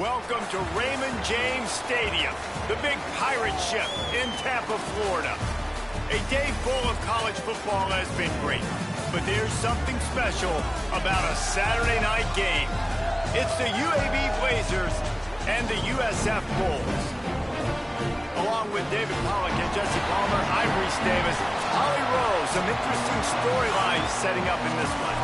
Welcome to Raymond James Stadium, the big pirate ship in Tampa, Florida. A day full of college football has been great, but there's something special about a Saturday night game. It's the UAB Blazers and the USF Bulls. Along with David Pollack and Jesse Palmer, I'm Reese Davis. Holly Rose, some interesting storylines setting up in this one.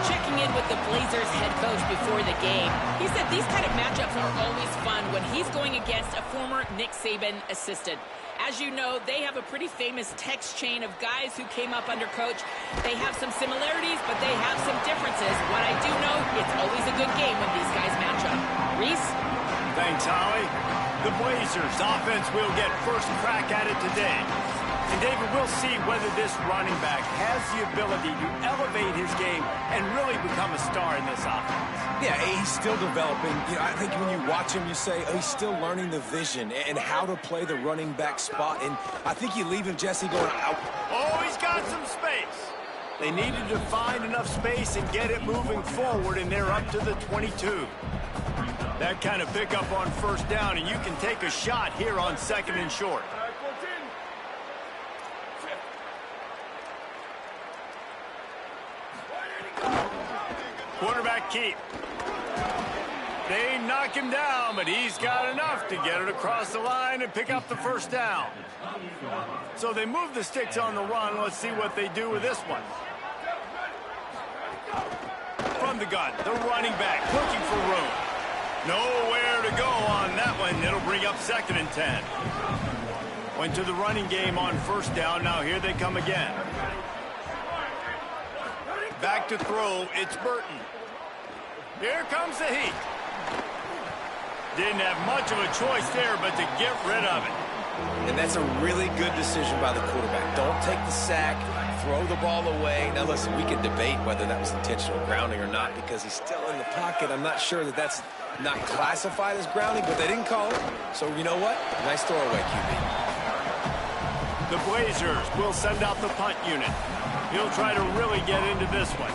Checking in with the Blazers head coach before the game, he said these kind of matchups are always fun when he's going against a former Nick Saban assistant. As you know, they have a pretty famous text chain of guys who came up under coach. They have some similarities, but they have some differences. What I do know, it's always a good game when these guys match up. Reese? Thanks, Holly. The Blazers offense will get first crack at it today. And David, we'll see whether this running back has the ability to elevate his game and really become a star in this offense. Yeah, he's still developing. I think when you watch him, you say, oh, he's still learning the vision and how to play the running back spot. And I think you leave him, Jesse, going out. Oh, he's got some space. They needed to find enough space and get it moving forward, and they're up to the 22. That kind of pickup on first down, and you can take a shot here on second and short. Quarterback keep. They knock him down, but he's got enough to get it across the line and pick up the first down. So they move the sticks on the run. Let's see what they do with this one. From the gun, the running back looking for room. Nowhere to go on that one. It'll bring up second and 10. Went to the running game on first down. Now here they come again. Back to throw. It's Burton. Here comes the heat. Didn't have much of a choice there, but to get rid of it. And that's a really good decision by the quarterback. Don't take the sack, throw the ball away. Now, listen, we can debate whether that was intentional grounding or not because he's still in the pocket. I'm not sure that that's not classified as grounding, but they didn't call it. So, you know what? Nice throwaway, QB. The Blazers will send out the punt unit. He'll try to really get into this one.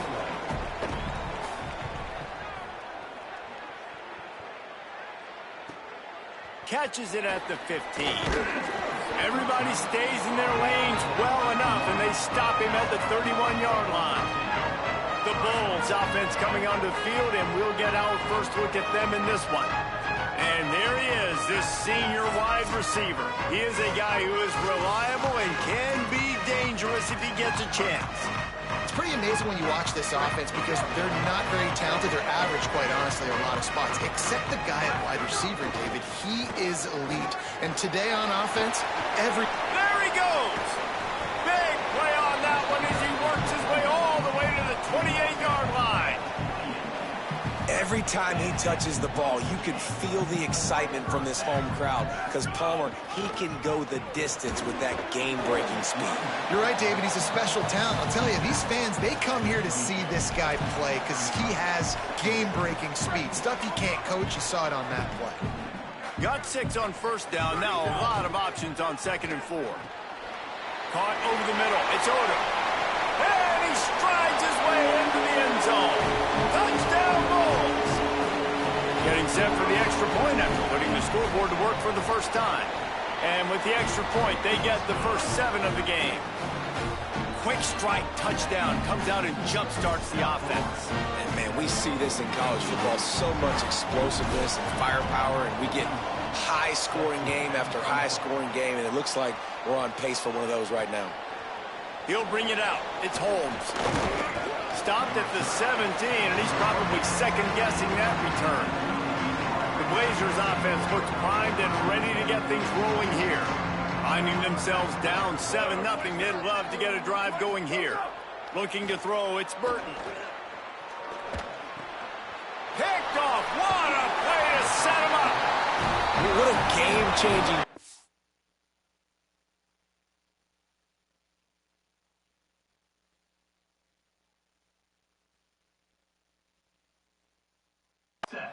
Catches it at the 15. Everybody stays in their lanes well enough, and they stop him at the 31-yard line. The Bulls offense coming onto the field, and we'll get our first look at them in this one. And there he is, this senior wide receiver. He is a guy who is reliable and can be dangerous if he gets a chance. It's pretty amazing when you watch this offense because they're not very talented. They're average, quite honestly, in a lot of spots. Except the guy at wide receiver, David. He is elite. And today on offense, There he goes! Big play on that one as he works his way all the way to the 28-yard line. Every time he touches the ball, you can feel the excitement from this home crowd because Palmer, he can go the distance with that game-breaking speed. You're right, David. He's a special talent. I'll tell you, these fans, they come here to see this guy play because he has game-breaking speed. Stuff you can't coach. You saw it on that play. Got 6 on first down. Now a lot of options on second and 4. Caught over the middle. It's Odom. And he strides his way into the end zone. Touchdown Bulls. Getting set for the extra point after putting the scoreboard to work for the first time. And with the extra point, they get the first 7 of the game. Quick strike touchdown comes out and jump-starts the offense. And, man, we see this in college football, so much explosiveness and firepower, and we get high-scoring game after high-scoring game, and it looks like we're on pace for one of those right now. He'll bring it out. It's Holmes. Stopped at the 17, and he's probably second-guessing that return. The Blazers offense looks primed and ready to get things rolling here. Finding themselves down 7-0, they'd love to get a drive going here. Looking to throw, it's Burton. Picked off. What a play to set him up. What a game-changing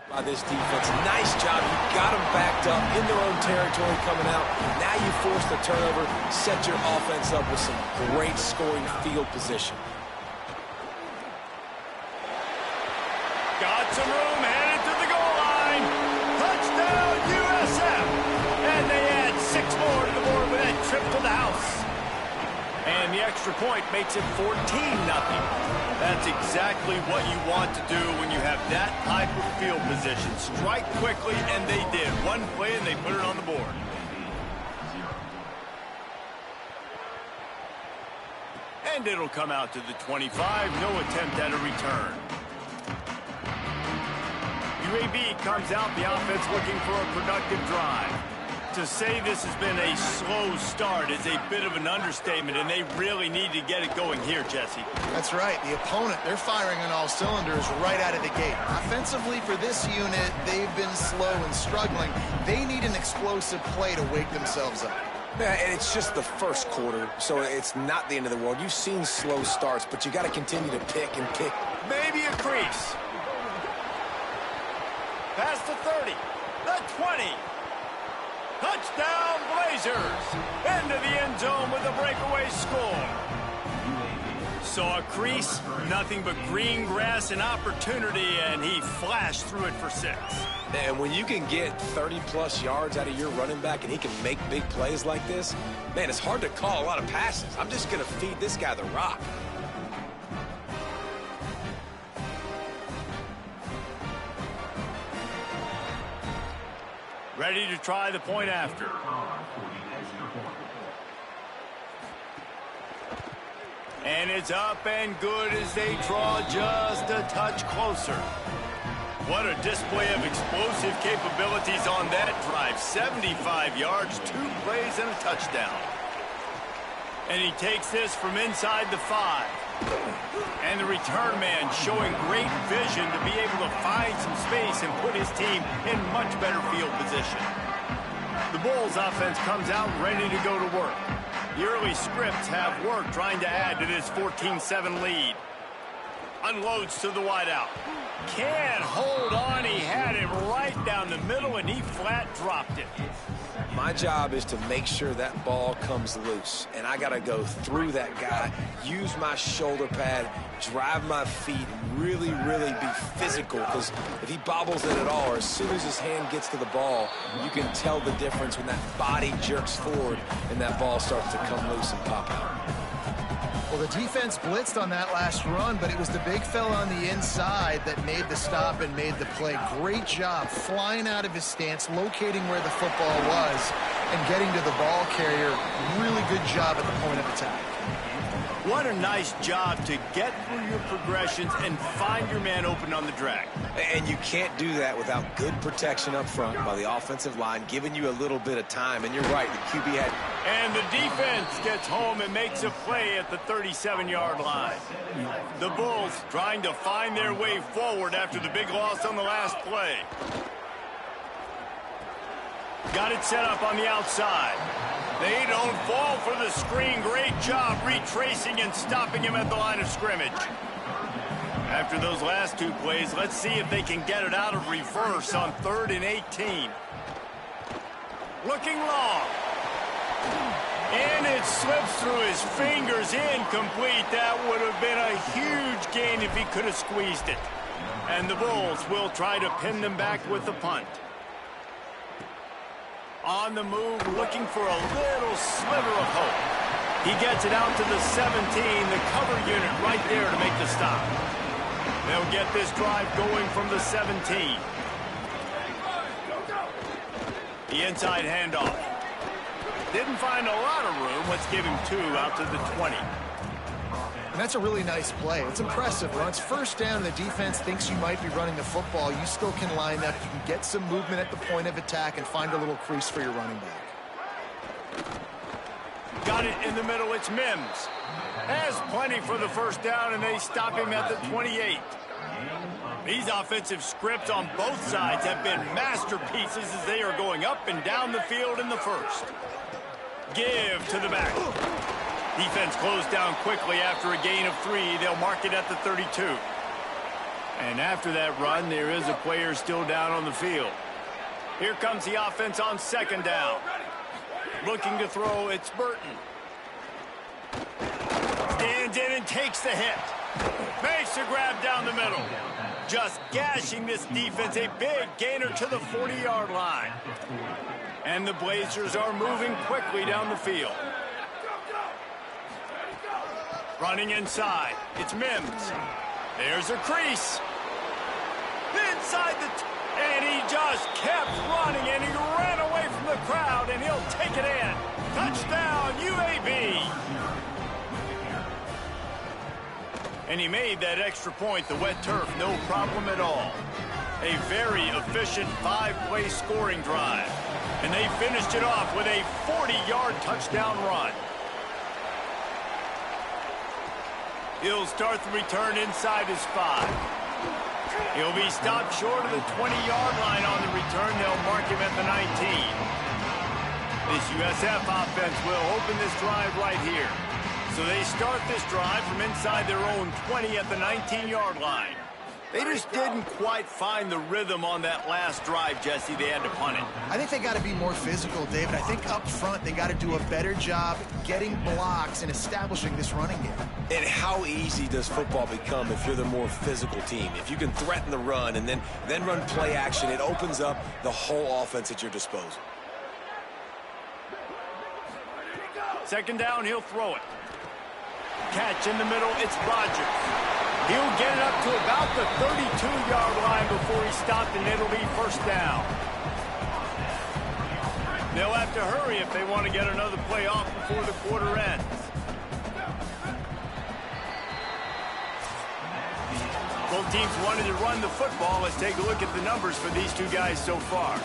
by this defense. Nice job. You got them backed up in their own territory coming out. Now you force the turnover, set your offense up with some great scoring field position. Got some room, headed to the goal line. Touchdown! trip to the house. And the extra point makes it 14-0. That's exactly what you want to do when you have that type of field position. Strike quickly, and they did. One play, and they put it on the board. And it'll come out to the 25. No attempt at a return. UAB comes out, the offense looking for a productive drive. To say this has been a slow start is a bit of an understatement, and they really need to get it going here, Jesse. That's right. The opponent, they're firing on all cylinders right out of the gate. Offensively for this unit, they've been slow and struggling. They need an explosive play to wake themselves up. Yeah, and it's just the first quarter, so it's not the end of the world. You've seen slow starts, but you got to continue to pick and pick. Maybe a crease. Past the 30, the 20. Touchdown, Blazers! Into the end zone with a breakaway score. Saw a crease, nothing but green grass and opportunity, and he flashed through it for 6. And when you can get 30-plus yards out of your running back and he can make big plays like this, man, it's hard to call a lot of passes. I'm just going to feed this guy the rock. Ready to try the point after. And it's up and good as they draw just a touch closer. What a display of explosive capabilities on that drive. 75 yards, 2 plays, and a touchdown. And he takes this from inside the 5. And the return man showing great vision to be able to find some space and put his team in much better field position. The Bulls offense comes out ready to go to work. The early scripts have work trying to add to this 14-7 lead. Unloads to the wideout. Can't hold on. He had it right down the middle, and he flat dropped it. My job is to make sure that ball comes loose, and I got to go through that guy, use my shoulder pad, drive my feet, and really, really be physical, because if he bobbles it at all, or as soon as his hand gets to the ball, you can tell the difference when that body jerks forward and that ball starts to come loose and pop out. Well, the defense blitzed on that last run, but it was the big fella on the inside that made the stop and made the play. Great job flying out of his stance, locating where the football was, and getting to the ball carrier. Really good job at the point of attack. What a nice job to get through your progressions and find your man open on the drag. And you can't do that without good protection up front by the offensive line, giving you a little bit of time. And you're right, the QB had... And the defense gets home and makes a play at the 37-yard line. The Bulls trying to find their way forward after the big loss on the last play. Got it set up on the outside. They don't fall for the screen. Great job retracing and stopping him at the line of scrimmage. After those last 2 plays, let's see if they can get it out of reverse on 3rd and 18. Looking long. And it slips through his fingers, incomplete. That would have been a huge gain if he could have squeezed it. And the Bulls will try to pin them back with the punt. On the move, looking for a little sliver of hope. He gets it out to the 17, the cover unit right there to make the stop. They'll get this drive going from the 17. The inside handoff. Didn't find a lot of room. Let's give him 2 out to the 20. And that's a really nice play. It's impressive. When it's first down and the defense thinks you might be running the football, you still can line up. You can get some movement at the point of attack and find a little crease for your running back. Got it in the middle. It's Mims. Has plenty for the first down, and they stop him at the 28. These offensive scripts on both sides have been masterpieces as they are going up and down the field in the first. Give to the back. Defense closed down quickly after a gain of 3. They'll mark it at the 32. And after that run, there is a player still down on the field. Here comes the offense on 2nd down. Looking to throw, it's Burton. Stands in and takes the hit. Makes the grab down the middle. Just gashing this defense. A big gainer to the 40-yard line. And the Blazers are moving quickly down the field. Running inside. It's Mims. There's a crease. Inside and he just kept running, and he ran away from the crowd, and he'll take it in. Touchdown, UAB. And he made that extra point, the wet turf, no problem at all. A very efficient 5-play scoring drive. And they finished it off with a 40-yard touchdown run. He'll start the return inside his 5. He'll be stopped short of the 20-yard line on the return. They'll mark him at the 19. This USF offense will open this drive right here. So they start this drive from inside their own 20 at the 19-yard line. They just didn't quite find the rhythm on that last drive, Jesse. They had to punt it. I think they got to be more physical, David. I think up front they got to do a better job getting blocks and establishing this running game. And how easy does football become if you're the more physical team? If you can threaten the run and then run play action, it opens up the whole offense at your disposal. Second down, he'll throw it. Catch in the middle, it's Rodgers. He'll get it up to about the 32-yard line before he's stopped, and it'll be first down. They'll have to hurry if they want to get another play off before the quarter ends. Both teams wanted to run the football. Let's take a look at the numbers for these two guys so far.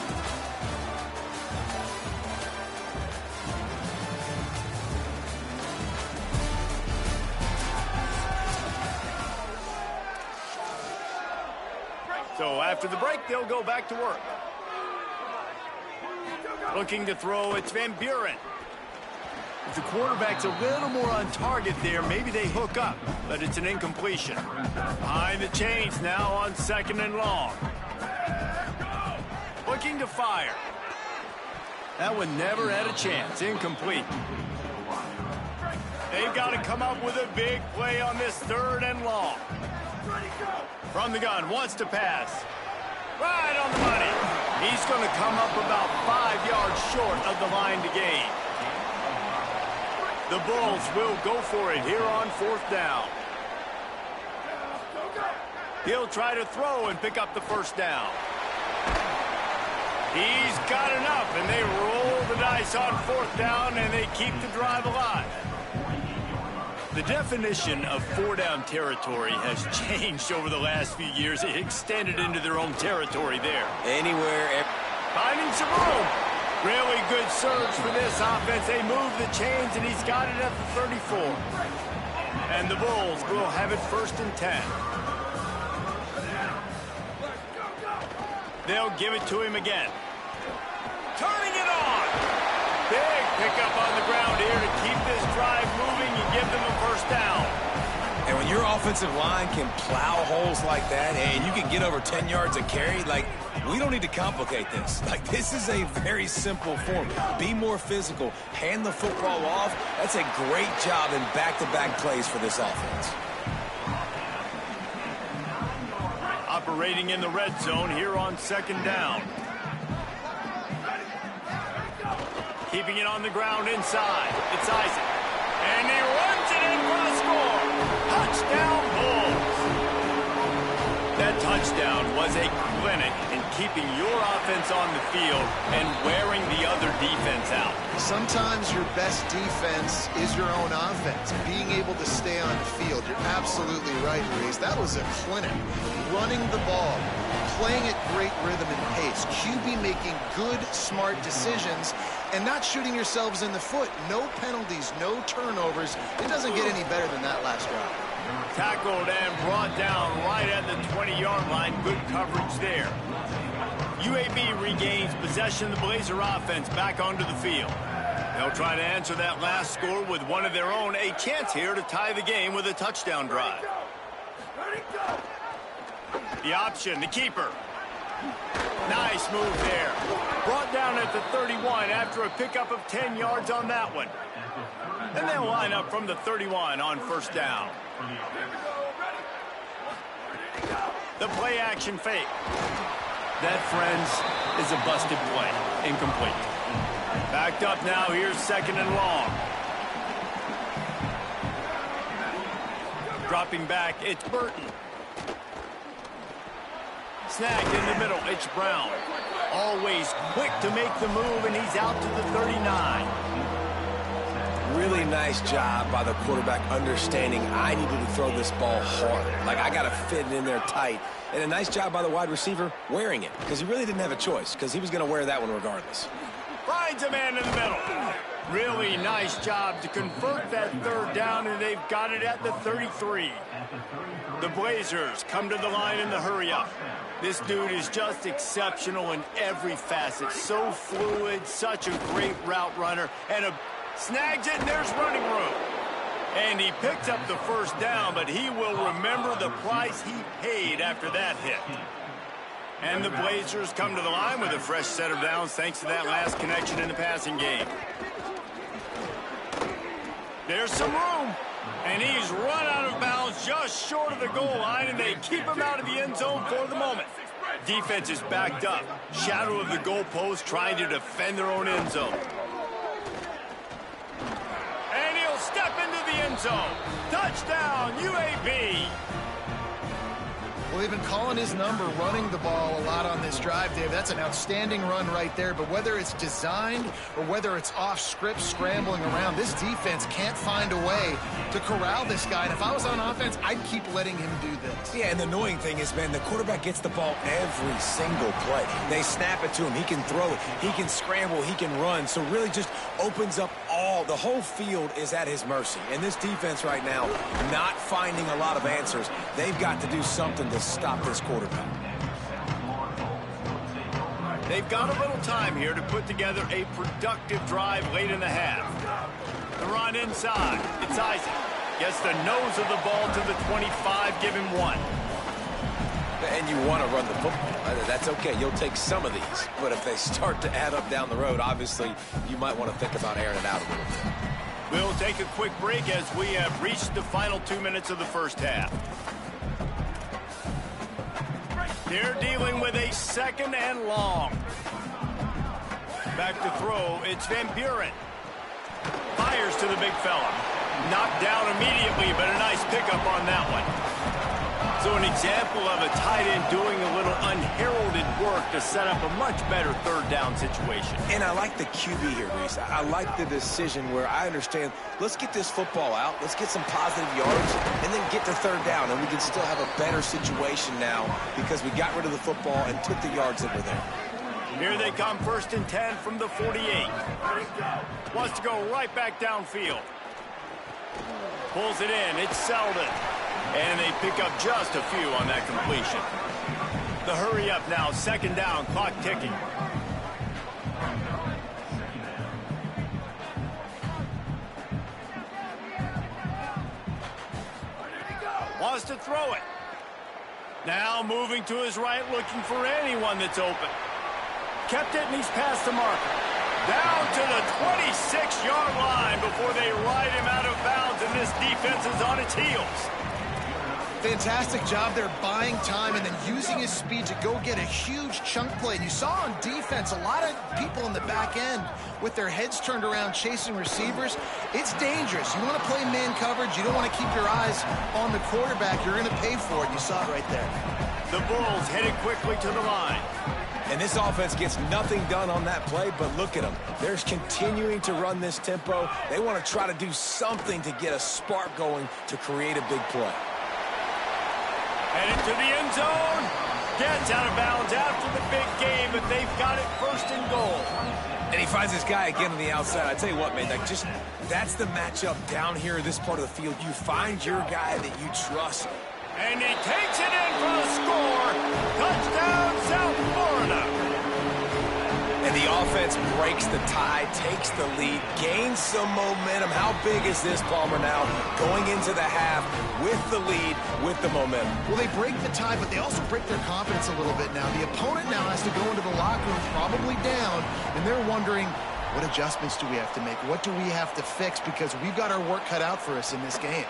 So after the break, they'll go back to work. Looking to throw, it's Van Buren. If the quarterback's a little more on target there, maybe they hook up, but it's an incompletion. Behind the chains now on 2nd and long. Looking to fire. That one never had a chance. Incomplete. They've got to come up with a big play on this 3rd and long. From the gun, wants to pass. Right on the money. He's going to come up about 5 yards short of the line to gain. The Bulls will go for it here on 4th down. He'll try to throw and pick up the first down. He's got enough, and they roll the dice on 4th down, and they keep the drive alive. The definition of 4-down territory has changed over the last few years. It extended into their own territory there. Anywhere. Finding some room. Really good surge for this offense. They move the chains, and he's got it at the 34. And the Bulls will have it 1st and 10. They'll give it to him again. Turning it on. Big pickup on the ground here to keep this drive moving and give them a first down. And when your offensive line can plow holes like that and you can get over 10 yards a carry, like, we don't need to complicate this. Like, this is a very simple formula. Be more physical. Hand the football off. That's a great job in back-to-back plays for this offense. Operating in the red zone here on 2nd down. Keeping it on the ground inside. It's Isaac. And he runs it in for a score. Touchdown, Bulls. That touchdown was a clinic in keeping your offense on the field and wearing the other defense out. Sometimes your best defense is your own offense. Being able to stay on the field. You're absolutely right, Reese. That was a clinic. Running the ball, playing at great rhythm and pace. QB making good, smart decisions and not shooting yourselves in the foot. No penalties, no turnovers. It doesn't get any better than that last drive. Tackled and brought down right at the 20-yard line. Good coverage there. UAB regains possession of the Blazer offense back onto the field. They'll try to answer that last score with one of their own. A chance here to tie the game with a touchdown drive. The option, the keeper. Nice move there. Brought down at the 31 after a pickup of 10 yards on that one. And they'll line up from the 31 on 1st down. The play action fake. That, friends, is a busted play. Incomplete. Backed up now. Here's 2nd and long. Dropping back, it's Burton. Snagged in the middle, it's Brown. Always quick to make the move, and he's out to the 39. Really nice job by the quarterback understanding I needed to throw this ball hard. Like, I got to fit it in there tight. And a nice job by the wide receiver wearing it, because he really didn't have a choice, because he was going to wear that one regardless. Finds a man in the middle. Really nice job to convert that 3rd down, and they've got it at the 33. The Blazers come to the line in the hurry-up. This dude is just exceptional in every facet. So fluid, such a great route runner, and snags it, and there's running room. And he picked up the 1st down, but he will remember the price he paid after that hit. And the Blazers come to the line with a fresh set of downs thanks to that last connection in the passing game. There's some room, and he's run out of bounds just short of the goal line, and they keep him out of the end zone for the moment. Defense is backed up. Shadow of the goalpost trying to defend their own end zone. And he'll step into the end zone. Touchdown, UAB. Well, they've been calling his number, running the ball a lot on this drive, Dave. That's an outstanding run right there. But whether it's designed or whether it's off script, scrambling around, this defense can't find a way to corral this guy. And if I was on offense, I'd keep letting him do this. Yeah, and the annoying thing is, man, the quarterback gets the ball every single play. They snap it to him. He can throw it. He can scramble. He can run. So really just opens up the whole field is at his mercy. And this defense right now, not finding a lot of answers. They've got to do something to stop this quarterback. They've got a little time here to put together a productive drive late in the half. The run inside. It's Isaac. Gets the nose of the ball to the 25. Give him 1. And you want to run the football. That's okay. You'll take some of these. But if they start to add up down the road, obviously, you might want to think about airing it out a little bit. We'll take a quick break as we have reached the final 2 minutes of the first half. They're dealing with a 2nd and long. Back to throw, it's Van Buren. Fires to the big fella. Knocked down immediately, but a nice pickup on that one. So an example of a tight end doing a little unheralded work to set up a much better 3rd down situation. And I like the QB here, Reese. I like the decision where I understand, let's get this football out, let's get some positive yards, and then get to 3rd down, and we can still have a better situation now because we got rid of the football and took the yards that were there. Here they come, 1st and 10 from the 48. Wants to go right back downfield. Pulls it in, it's Selden. And they pick up just a few on that completion. The hurry up now, 2nd down, clock ticking. Wants to throw it. Now moving to his right, looking for anyone that's open. Kept it, and he's past the marker. Down to the 26-yard line before they ride him out of bounds, and this defense is on its heels. Fantastic job there buying time and then using his speed to go get a huge chunk play. And you saw on defense a lot of people in the back end with their heads turned around chasing receivers. It's dangerous. You want to play man coverage. You don't want to keep your eyes on the quarterback. You're going to pay for it. You saw it right there. The Bulls headed quickly to the line. And this offense gets nothing done on that play, but look at them. They're continuing to run this tempo. They want to try to do something to get a spark going to create a big play. Headed to the end zone. Gets out of bounds after the big game, but they've got it 1st and goal. And he finds this guy again on the outside. I tell you what, man, that's the matchup down here in this part of the field. You find your guy that you trust. And he takes it in for the score. Touchdown, South Florida. And the offense breaks the tie, takes the lead, gains some momentum. How big is this, Palmer, now going into the half with the lead, with the momentum? Well, they break the tie, but they also break their confidence a little bit now. The opponent now has to go into the locker room probably down, and they're wondering, what adjustments do we have to make? What do we have to fix? Because we've got our work cut out for us in this game.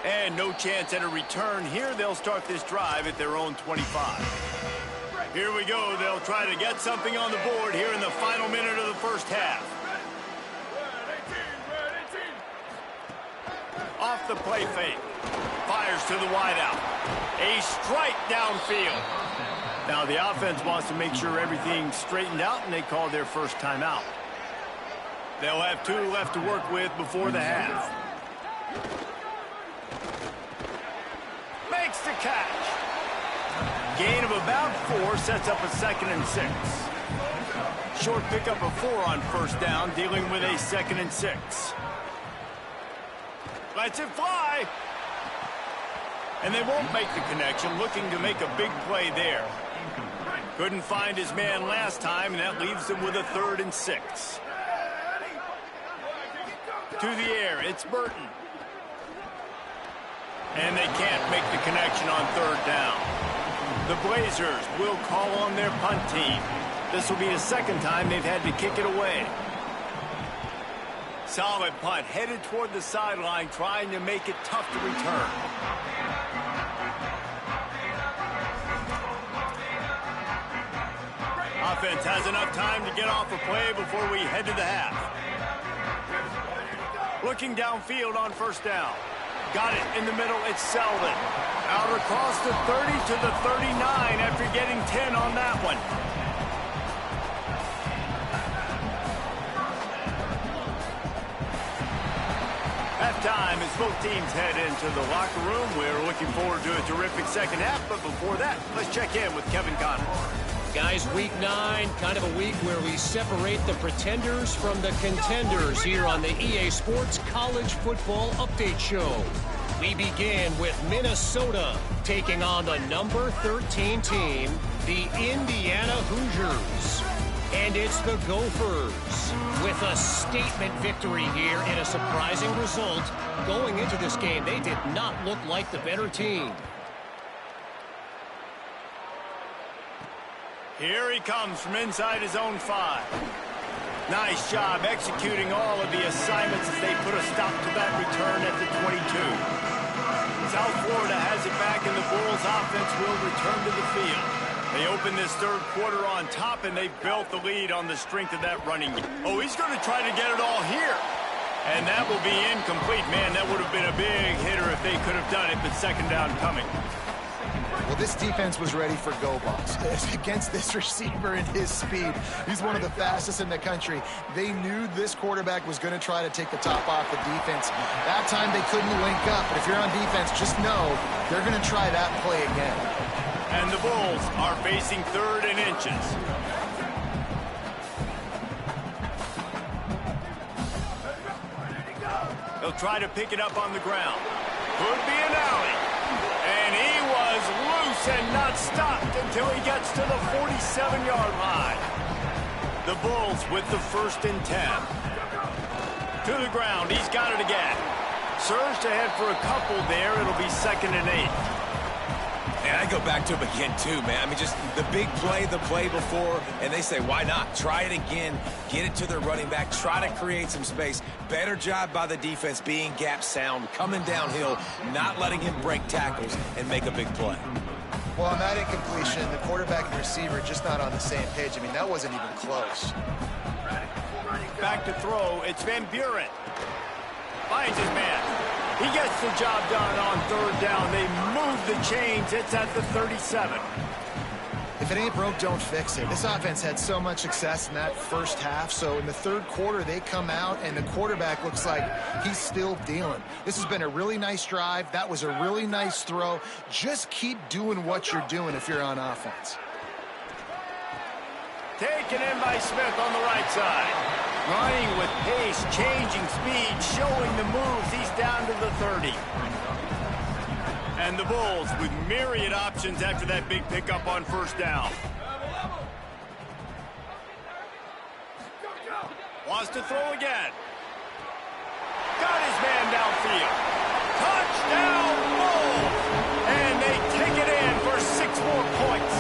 And no chance at a return here. They'll start this drive at their own 25. Here we go. They'll try to get something on the board here in the final minute of the first half. Off the play fake. Fires to the wideout. A strike downfield. Now the offense wants to make sure everything's straightened out, and they call their first timeout. They'll have 2 left to work with before the half. Makes the catch. Gain of about 4 sets up a 2nd and 6. Short pickup of 4 on first down, dealing with a 2nd and 6. Lets it fly. And they won't make the connection, looking to make a big play there. Couldn't find his man last time, and that leaves them with a 3rd and 6. To the air, it's Burton. And they can't make the connection on 3rd down. The Blazers will call on their punt team. This will be the 2nd time they've had to kick it away. Solid punt, headed toward the sideline, trying to make it tough to return. Offense has enough time to get off a play before we head to the half. Looking downfield on first down. Got it in the middle, it's Selden. Out across the 30 to the 39 after getting 10 on that one. Halftime as both teams head into the locker room. We're looking forward to a terrific second half, but before that, let's check in with Kevin Connors. Guys, week 9, kind of a week where we separate the pretenders from the contenders here on the EA Sports College Football Update Show. We begin with Minnesota taking on the number 13 team, the Indiana Hoosiers. And it's the Gophers with a statement victory here in a surprising result. Going into this game, they did not look like the better team. Here he comes from inside his own 5. Nice job executing all of the assignments as they put a stop to that return at the 22. South Florida has it back, and the Bulls offense will return to the field. They open this 3rd quarter on top, and they've built the lead on the strength of that running game. Oh, he's going to try to get it all here. And that will be incomplete. Man, that would have been a big hitter if they could have done it, but 2nd down coming. Well, this defense was ready for go-balls against this receiver and his speed. He's one of the fastest in the country. They knew this quarterback was going to try to take the top off the defense. That time they couldn't link up, but if you're on defense, just know they're going to try that play again. And the Bulls are facing 3rd and inches. They'll try to pick it up on the ground. Could be an alley. And he was loose and not stopped until he gets to the 47-yard line. The Bulls with the 1st and 10. To the ground, he's got it again. Surged ahead for a couple there. It'll be 2nd and 8. And I go back to him again, too, man. I mean, just the big play, the play before, and they say, why not? Try it again, get it to their running back, try to create some space. Better job by the defense being gap sound, coming downhill, not letting him break tackles and make a big play. Well, on that incompletion, the quarterback and receiver just not on the same page. I mean, that wasn't even close. Back to throw, it's Van Buren. Finds his man. He gets the job done on 3rd down. They move the chains. It's at the 37. If it ain't broke, don't fix it. This offense had so much success in that first half, so in the 3rd quarter, they come out, and the quarterback looks like he's still dealing. This has been a really nice drive. That was a really nice throw. Just keep doing what you're doing if you're on offense. Taken in by Smith on the right side. Running with pace, changing speed, showing the moves. He's down to the 30. And the Bulls with myriad options after that big pickup on 1st down. Wants to throw again. Got his man downfield. Touchdown Bulls! And they take it in for 6 more points.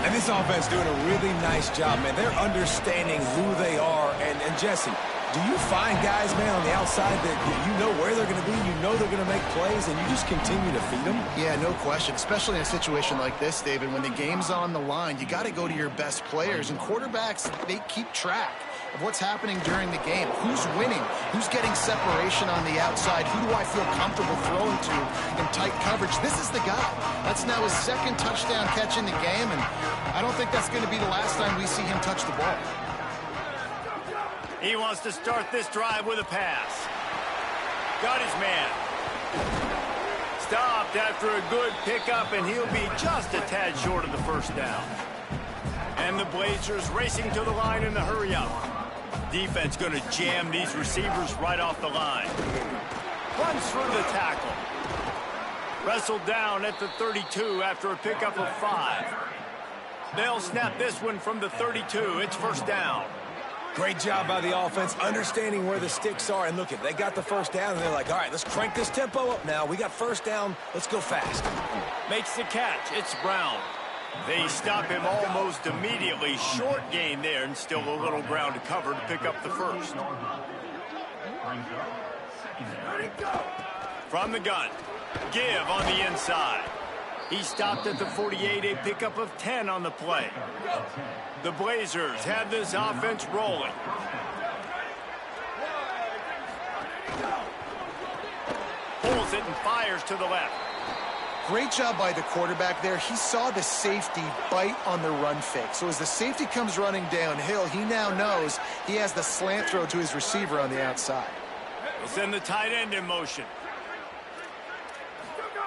And this This offense doing a really nice job, man. They're understanding who they are. And Jesse, do you find guys, man, on the outside that you know where they're going to be, you know they're going to make plays, and you just continue to feed them? Yeah, no question, especially in a situation like this, David. When the game's on the line, you got to go to your best players, and quarterbacks, they keep track of what's happening during the game. Who's winning? Who's getting separation on the outside? Who do I feel comfortable throwing to in tight coverage? This is the guy. That's now his second touchdown catch in the game, and I don't think that's going to be the last time we see him touch the ball. He wants to start this drive with a pass. Got his man. Stopped after a good pickup, and he'll be just a tad short of the first down. And the Blazers racing to the line in the hurry-up. Defense going to jam these receivers right off the line. Runs through the tackle. Wrestled down at the 32 after a pickup of 5. They'll snap this one from the 32. It's first down. Great job by the offense, understanding where the sticks are. And look, they got the first down, and they're like, all right, let's crank this tempo up now. We got first down. Let's go fast. Makes the catch. It's Brown. They stop him almost immediately. Short gain there, and still a little ground to cover to pick up the first. From the gun. Give on the inside. He stopped at the 48, a pickup of 10 on the play. The Blazers have this offense rolling. Pulls it and fires to the left. Great job by the quarterback there. He saw the safety bite on the run fake. So as the safety comes running downhill, he now knows he has the slant throw to his receiver on the outside. We'll send the tight end in motion.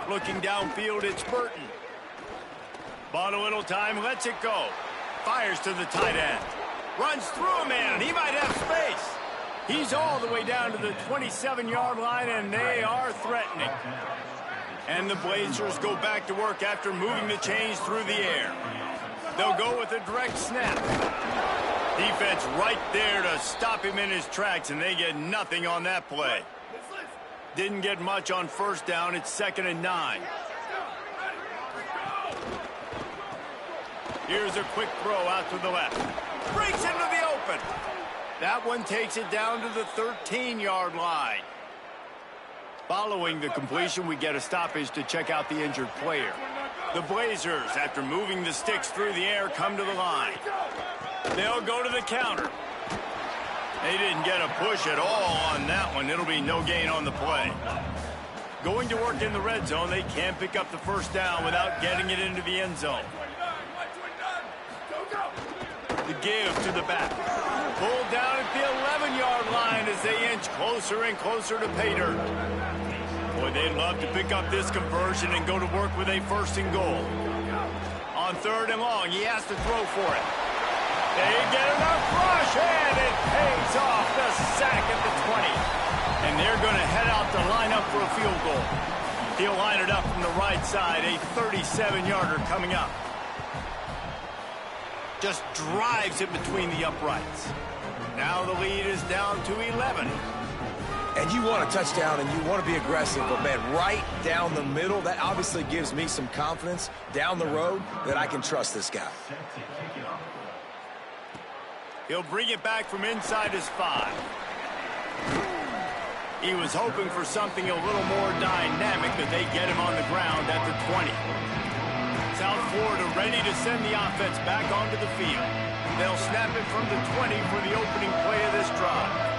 Looking downfield, it's Burton. Bought a little time, lets it go. Fires to the tight end. Runs through a man. He might have space. He's all the way down to the 27-yard line, and they are threatening. And the Blazers go back to work after moving the chains through the air. They'll go with a direct snap. Defense right there to stop him in his tracks, and they get nothing on that play. Didn't get much on first down. It's 2nd and 9. Here's a quick throw out to the left. Breaks into the open. That one takes it down to the 13-yard line. Following the completion, we get a stoppage to check out the injured player. The Blazers, after moving the sticks through the air, come to the line. They'll go to the counter. They didn't get a push at all on that one. It'll be no gain on the play. Going to work in the red zone, they can't pick up the first down without getting it into the end zone. The give to the back. Pulled down at the 11-yard line as they inch closer and closer to pay dirt. Boy, they'd love to pick up this conversion and go to work with a 1st and goal. On 3rd and long, he has to throw for it. They get enough rush, and it pays off. The sack at the 20. And they're going to head out to line up for a field goal. He'll line it up from the right side, a 37-yarder coming up. Just drives it between the uprights. Now the lead is down to 11. And you want a touchdown, and you want to be aggressive, but, man, right down the middle, that obviously gives me some confidence down the road that I can trust this guy. He'll bring it back from inside his 5. He was hoping for something a little more dynamic, but they get him on the ground at the 20. South Florida ready to send the offense back onto the field. They'll snap it from the 20 for the opening play of this drive.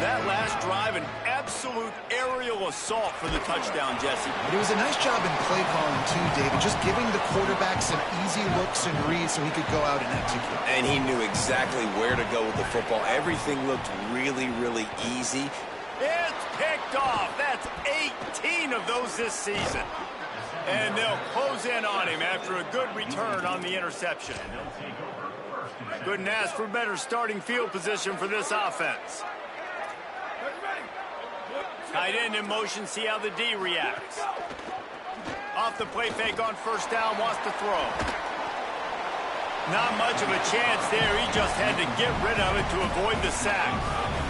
That last drive, an absolute aerial assault for the touchdown, Jesse. It was a nice job in play calling, too, David, just giving the quarterback some easy looks and reads so he could go out and execute. And he knew exactly where to go with the football. Everything looked really, really easy. It's picked off. That's 18 of those this season. And they'll close in on him after a good return on the interception. Couldn't ask for better starting field position for this offense. Tight end in motion, see how the D reacts. Off the play fake on first down, wants to throw. Not much of a chance there. He just had to get rid of it to avoid the sack.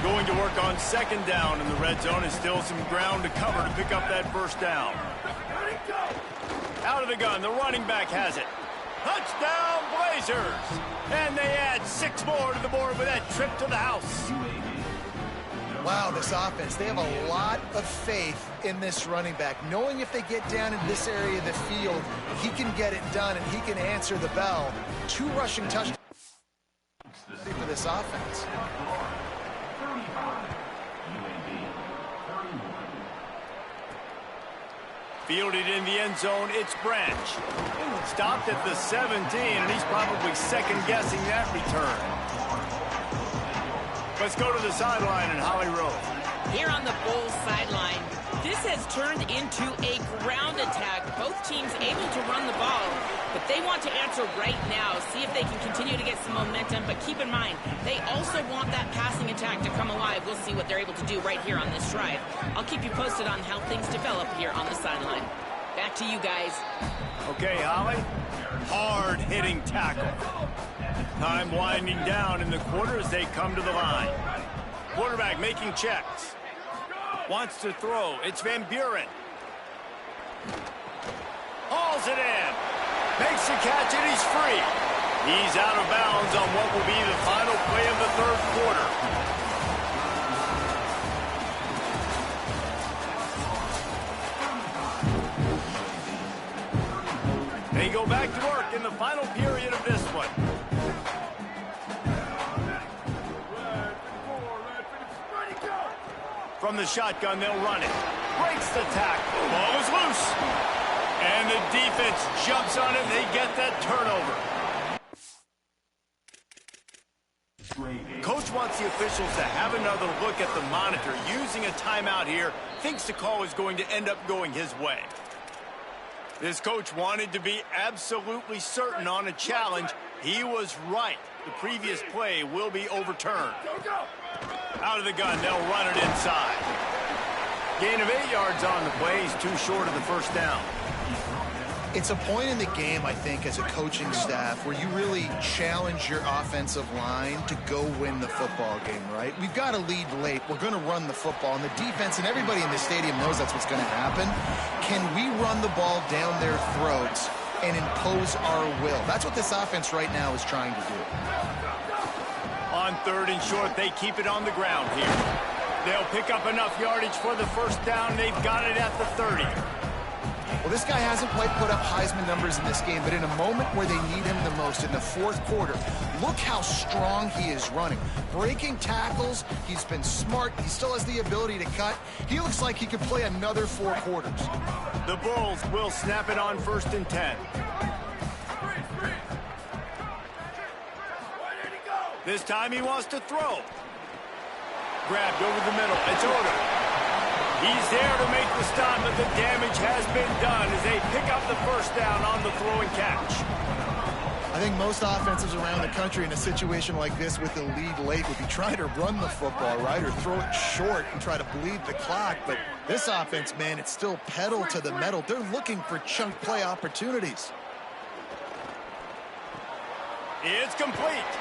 Going to work on 2nd down in the red zone, and still some ground to cover to pick up that first down. Out of the gun, the running back has it. Touchdown, Blazers! And they add 6 more to the board with that trip to the house. Wow, this offense, they have a lot of faith in this running back, knowing if they get down in this area of the field, he can get it done and he can answer the bell. 2 rushing touchdowns for this offense. Fielded in the end zone, it's Branch. Stopped at the 17, and he's probably second-guessing that return. Let's go to the sideline in Holly Rowe. Here on the Bulls sideline, this has turned into a ground attack. Both teams able to run the ball, but they want to answer right now, see if they can continue to get some momentum. But keep in mind, they also want that passing attack to come alive. We'll see what they're able to do right here on this drive. I'll keep you posted on how things develop here on the sideline. Back to you guys. Okay, Holly. Hard-hitting tackle. Time winding down in the quarter as they come to the line. Quarterback making checks. Wants to throw. It's Van Buren. Hauls it in. Makes the catch, and he's free. He's out of bounds on what will be the final play of the third quarter. They go back to work in the final period of this one. From the shotgun, they'll run it. Breaks the tackle. The ball is loose. And the defense jumps on it. They get that turnover. Coach wants the officials to have another look at the monitor. Using a timeout here, thinks the call is going to end up going his way. This coach wanted to be absolutely certain on a challenge. He was right. The previous play will be overturned. Out of the gun, they'll run it inside. Gain of 8 yards on the play. He's too short of the first down. It's a point in the game, I think, as a coaching staff where you really challenge your offensive line to go win the football game, right? We've got to lead late. We're going to run the football. And the defense and everybody in the stadium knows that's what's going to happen. Can we run the ball down their throats and impose our will? That's what this offense right now is trying to do. On 3rd and short, they keep it on the ground here. They'll pick up enough yardage for the first down. They've got it at the 30. Well, this guy hasn't quite put up Heisman numbers in this game, but in a moment where they need him the most, in the fourth quarter, look how strong he is running. Breaking tackles, he's been smart, he still has the ability to cut. He looks like he could play another 4 quarters. The Bulls will snap it on 1st and 10. This time he wants to throw. Grabbed over the middle, it's Odo. He's there to make the stop, but the damage has been done as they pick up the first down on the throw and catch. I think most offenses around the country in a situation like this with the lead late would be trying to run the football, right, or throw it short and try to bleed the clock. But this offense, man, it's still pedal to the metal. They're looking for chunk play opportunities. It's complete.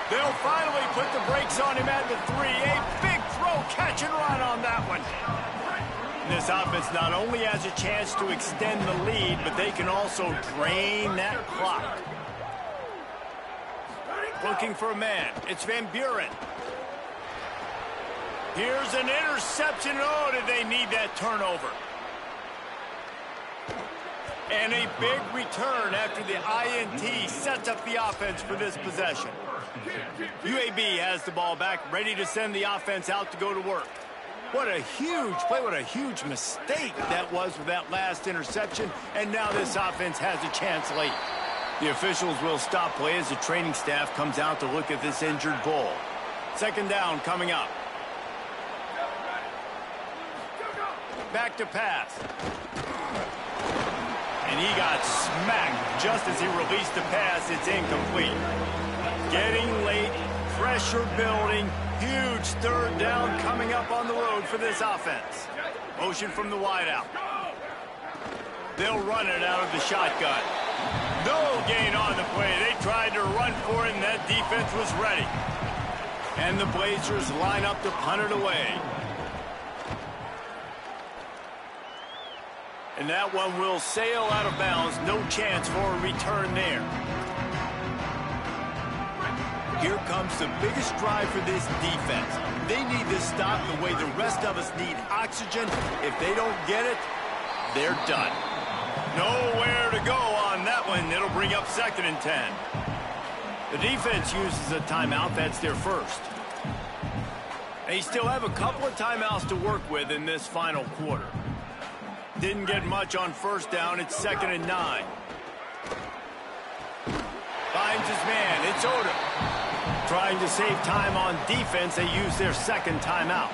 They'll finally put the brakes on him at the 3. A big throw, catch and run on that one. This offense not only has a chance to extend the lead, but they can also drain that clock. Looking for a man. It's Van Buren. Here's an interception. Oh, did they need that turnover? And a big return after the INT sets up the offense for this possession. UAB has the ball back, ready to send the offense out to go to work. What a huge play, what a huge mistake that was with that last interception, and now this offense has a chance late. The officials will stop play as the training staff comes out to look at this injured Bull. 2nd down coming up. Back to pass. And he got smacked just as he released the pass. It's incomplete. Getting late, pressure building, huge 3rd down coming up on the road for this offense. Motion from the wideout. They'll run it out of the shotgun. No gain on the play. They tried to run for it, and that defense was ready. And the Blazers line up to punt it away. And that one will sail out of bounds. No chance for a return there. Here comes the biggest drive for this defense. They need this stop the way the rest of us need oxygen. If they don't get it, they're done. Nowhere to go on that one. It'll bring up 2nd and 10. The defense uses a timeout. That's their first. They still have a couple of timeouts to work with in this final quarter. Didn't get much on 1st down. It's 2nd and 9. Finds his man. It's Odom. Trying to save time on defense, they use their 2nd timeout.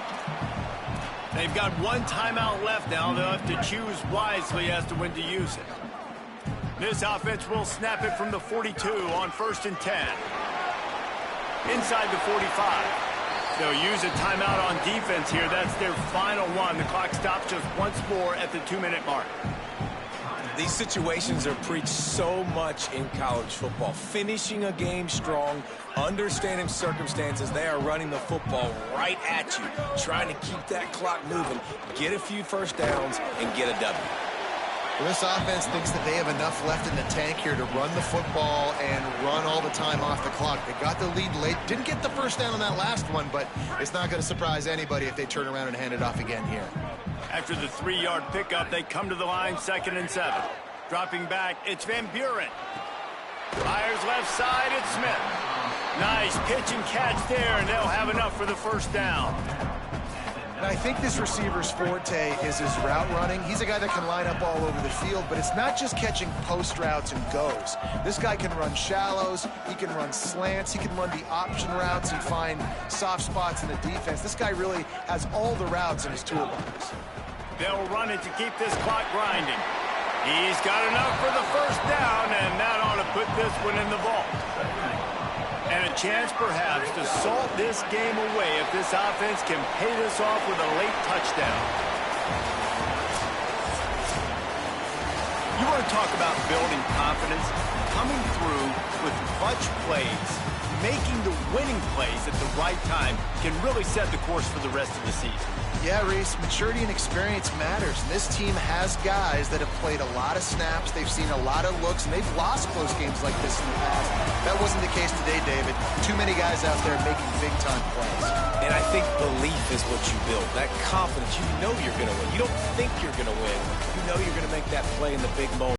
They've got 1 timeout left now. They'll have to choose wisely as to when to use it. This offense will snap it from the 42 on 1st and 10. Inside the 45. They'll use a timeout on defense here. That's their final one. The clock stops just once more at the 2-minute mark. These situations are preached so much in college football. Finishing a game strong, understanding circumstances. They are running the football right at you, trying to keep that clock moving, get a few 1st downs, and get a W. Well, this offense thinks that they have enough left in the tank here to run the football and run all the time off the clock. They got the lead late. Didn't get the 1st down on that last one, but it's not going to surprise anybody if they turn around and hand it off again here. After the 3-yard pickup, they come to the line, 2nd and 7. Dropping back, it's Van Buren. Fires left side, it's Smith. Nice pitch and catch there, and they'll have enough for the 1st down. And I think this receiver's forte is his route running. He's a guy that can line up all over the field, but it's not just catching post routes and goes. This guy can run shallows, he can run slants, he can run the option routes and find soft spots in the defense. This guy really has all the routes in his toolbox. They'll run it to keep this clock grinding. He's got enough for the 1st down, and that ought to put this one in the vault. And a chance, perhaps, to salt this game away if this offense can pay this off with a late touchdown. You want to talk about building confidence? Coming through with clutch plays, making the winning plays at the right time can really set the course for the rest of the season. Yeah, Reese, maturity and experience matters. And this team has guys that have played a lot of snaps. They've seen a lot of looks, and they've lost close games like this in the past. That wasn't the case today, David. Too many guys out there making big-time plays. And I think belief is what you build. That confidence, you know you're going to win. You don't think you're going to win. You know you're going to make that play in the big moment.